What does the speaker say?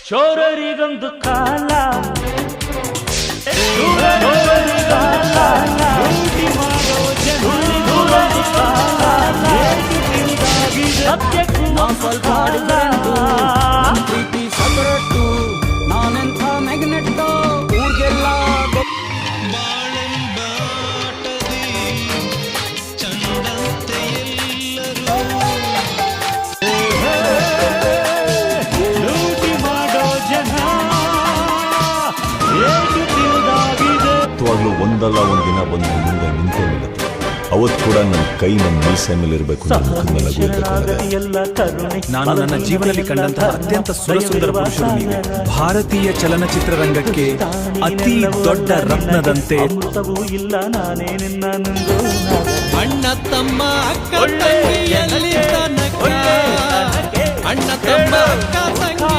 ಶೋರರಿಗೊಂದು ಕಾಲ ಪ್ರೀತಿ separate ನಾನೆಂಥ magnet ಊರ್ಗೆಲ್ಲ ಒಂದಲ್ಲ ಒಂದಿನ ಬಂದು ಮುಂದೆ ನಿಂತೇ ನಿಲ್ಲುತ್ತೆ. ಅವತ್ತು ಕೂಡ ನನ್ನ ಕೈ ನನ್ನ ಮೀಸೆ ಮೇಲೆ ಇರಬೇಕು, ನಾನು ನನ್ನ ಜೀವನದಲ್ಲಿ ಕಂಡಂತಹ ಅತ್ಯಂತ ಸುರಸುಂದರ ಪುರುಷರು ನೀವೇ. ಭಾರತೀಯ ಚಲನಚಿತ್ರರಂಗಕ್ಕೆ ಅತಿ ದೊಡ್ಡ ರತ್ನದಂತೆ ಇಲ್ಲ ನಾನೇ ನಿನ್ನ ಅಣ್ಣ ತಮ್ಮ ಅಕ್ಕ ತಂಗಿಯಲ್ಲಿ ತನಕ ಅಣ್ಣ ತಮ್ಮ ಅಕ್ಕ ತಂಗಿ